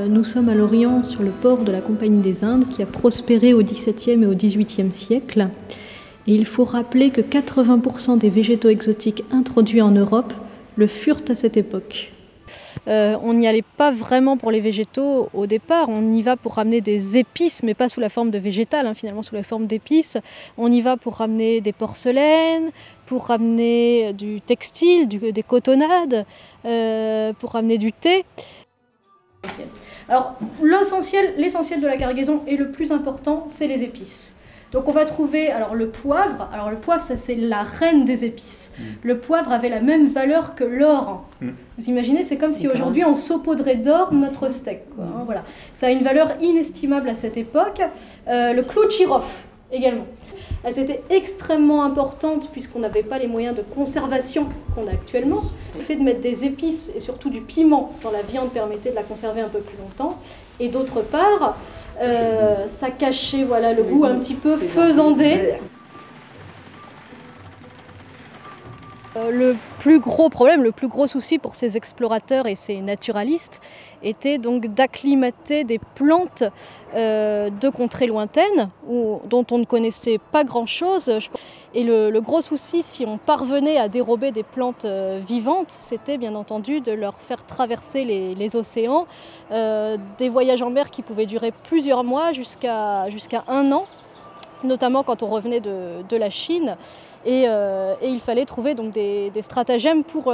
Nous sommes à Lorient sur le port de la Compagnie des Indes qui a prospéré au XVIIe et au XVIIIe siècle. Et il faut rappeler que 80% des végétaux exotiques introduits en Europe le furent à cette époque. On n'y allait pas vraiment pour les végétaux au départ, on y va pour ramener des épices, mais pas sous la forme de végétales, finalement sous la forme d'épices. On y va pour ramener des porcelaines, pour ramener du textile, des cotonnades, pour ramener du thé. Alors l'essentiel de la cargaison et le plus important, c'est les épices. Donc on va trouver le poivre. Alors le poivre, ça c'est la reine des épices. Le poivre avait la même valeur que l'or. Vous imaginez, c'est comme si aujourd'hui on saupoudrait d'or notre steak, quoi, voilà. Ça a une valeur inestimable à cette époque. Le clou de girofle également. Elles étaient extrêmement importantes puisqu'on n'avait pas les moyens de conservation qu'on a actuellement. Le fait de mettre des épices et surtout du piment dans la viande permettait de la conserver un peu plus longtemps. Et d'autre part, ça cachait le goût un petit peu faisandé. Le plus gros problème, le plus gros souci pour ces explorateurs et ces naturalistes était donc d'acclimater des plantes de contrées lointaines dont on ne connaissait pas grand-chose. Et le gros souci, si on parvenait à dérober des plantes vivantes, c'était bien entendu de leur faire traverser les océans, des voyages en mer qui pouvaient durer plusieurs mois jusqu'à 1 an. Notamment quand on revenait de la Chine, et il fallait trouver donc des stratagèmes pour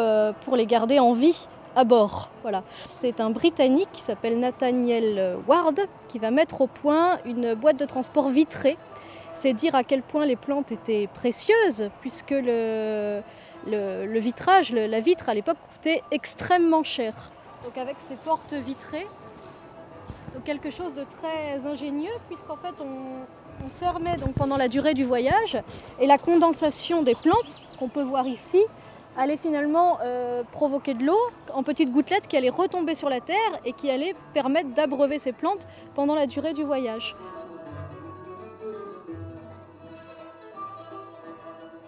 les garder en vie à bord. Voilà. C'est un Britannique qui s'appelle Nathaniel Ward qui va mettre au point une boîte de transport vitrée. C'est dire à quel point les plantes étaient précieuses, puisque le vitrage, la vitre à l'époque coûtait extrêmement cher. Donc avec ces portes vitrées, donc quelque chose de très ingénieux, puisqu'en fait on fermait donc pendant la durée du voyage, et la condensation des plantes qu'on peut voir ici allait finalement provoquer de l'eau en petites gouttelettes qui allaient retomber sur la terre et qui allaient permettre d'abreuver ces plantes pendant la durée du voyage.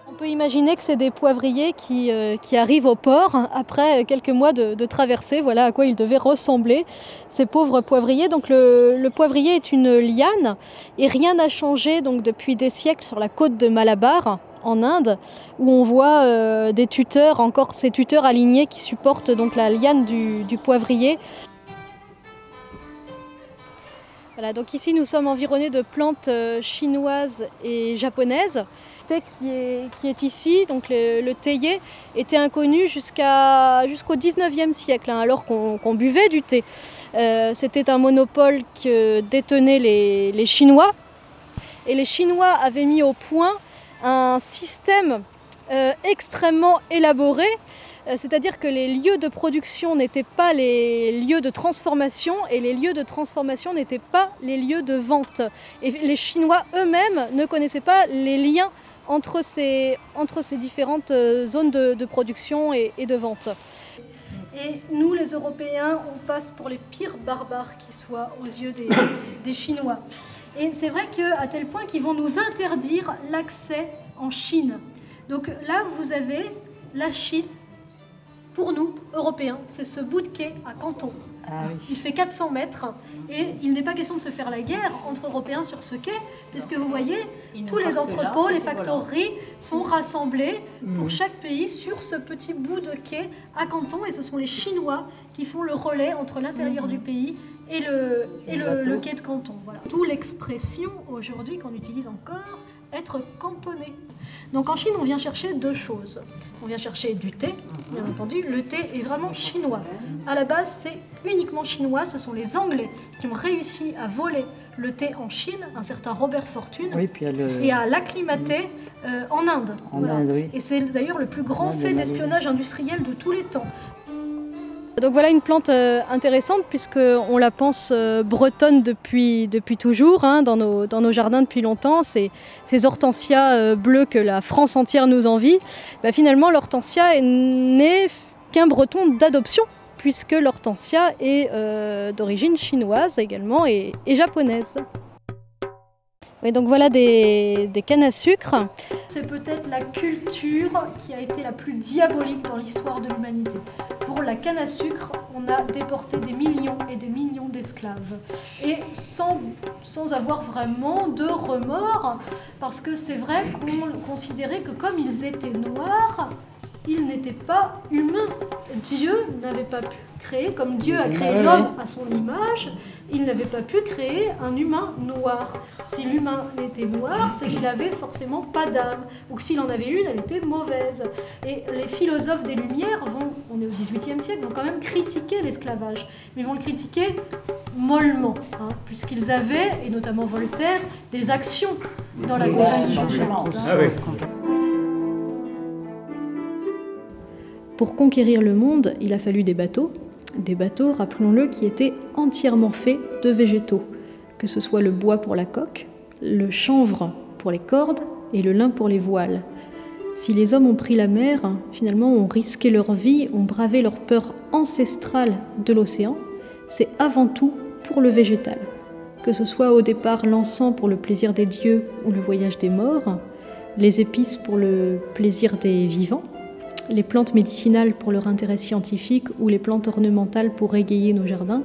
On peut imaginer que c'est des poivriers qui arrivent au port après quelques mois de traversée. Voilà à quoi ils devaient ressembler, ces pauvres poivriers. Donc le poivrier est une liane et rien n'a changé donc, depuis des siècles sur la côte de Malabar, en Inde, où on voit des tuteurs, encore ces tuteurs alignés qui supportent donc la liane du poivrier. Voilà, donc ici nous sommes environnés de plantes chinoises et japonaises. Le thé qui est ici, donc le théier, était inconnu jusqu'au 19e siècle, alors qu'on buvait du thé. C'était un monopole que détenaient les Chinois. Et les Chinois avaient mis au point un système extrêmement élaboré. C'est-à-dire que les lieux de production n'étaient pas les lieux de transformation et les lieux de transformation n'étaient pas les lieux de vente. Et les Chinois eux-mêmes ne connaissaient pas les liens entre ces différentes zones de production et de vente. Et nous, les Européens, on passe pour les pires barbares qui soient aux yeux des Chinois. Et c'est vrai qu'à tel point qu'ils vont nous interdire l'accès en Chine. Donc là, vous avez la Chine. Pour nous, Européens, c'est ce bout de quai à Canton. Ah oui. Il fait 400 mètres et il n'est pas question de se faire la guerre entre Européens sur ce quai, puisque vous voyez, tous les entrepôts, les factoreries sont rassemblés pour chaque pays sur ce petit bout de quai à Canton, et ce sont les Chinois qui font le relais entre l'intérieur du pays et le quai de Canton. Voilà. D'où l'expression aujourd'hui qu'on utilise encore, être cantonné. Donc en Chine, on vient chercher deux choses. On vient chercher du thé, bien entendu. Le thé est vraiment chinois. À la base, c'est uniquement chinois. Ce sont les Anglais qui ont réussi à voler le thé en Chine, un certain Robert Fortune, oui, et à l'acclimater en Inde. Voilà. Inde, oui. Et c'est d'ailleurs le plus grand fait d'espionnage industriel de tous les temps. Donc voilà une plante intéressante puisqu'on la pense bretonne depuis toujours, dans nos jardins depuis longtemps. Ces hortensias bleues que la France entière nous envie. Finalement, l'hortensia n'est qu'un breton d'adoption puisque l'hortensia est d'origine chinoise également et japonaise. Oui, donc voilà des cannes à sucre. C'est peut-être la culture qui a été la plus diabolique dans l'histoire de l'humanité. Pour la canne à sucre, on a déporté des millions et des millions d'esclaves. Et sans avoir vraiment de remords, parce que c'est vrai qu'on considérait que comme ils étaient noirs, ils n'étaient pas humains. Dieu n'avait pas pu créer, comme Dieu a créé l'homme à son image, il n'avait pas pu créer un humain noir. Si l'humain était noir, c'est qu'il n'avait forcément pas d'âme, ou que s'il en avait une, elle était mauvaise. Et les philosophes des Lumières on est au XVIIIe siècle, vont quand même critiquer l'esclavage, mais ils vont le critiquer mollement, puisqu'ils avaient, et notamment Voltaire, des actions dans la compagnie de Pour conquérir le monde, il a fallu des bateaux, rappelons-le, qui étaient entièrement faits de végétaux, que ce soit le bois pour la coque, le chanvre pour les cordes et le lin pour les voiles. Si les hommes ont pris la mer, finalement ont risqué leur vie, ont bravé leur peur ancestrale de l'océan, c'est avant tout pour le végétal. Que ce soit au départ l'encens pour le plaisir des dieux ou le voyage des morts, les épices pour le plaisir des vivants, les plantes médicinales pour leur intérêt scientifique ou les plantes ornementales pour égayer nos jardins.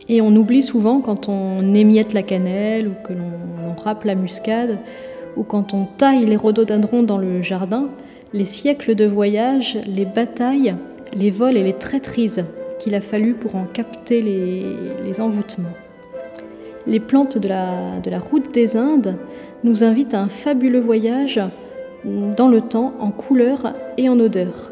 Et on oublie souvent quand on émiette la cannelle ou que l'on râpe la muscade ou quand on taille les rhododendrons dans le jardin, les siècles de voyage, les batailles, les vols et les traîtrises qu'il a fallu pour en capter les envoûtements. Les plantes de la route des Indes nous invitent à un fabuleux voyage dans le temps, en couleur et en odeur.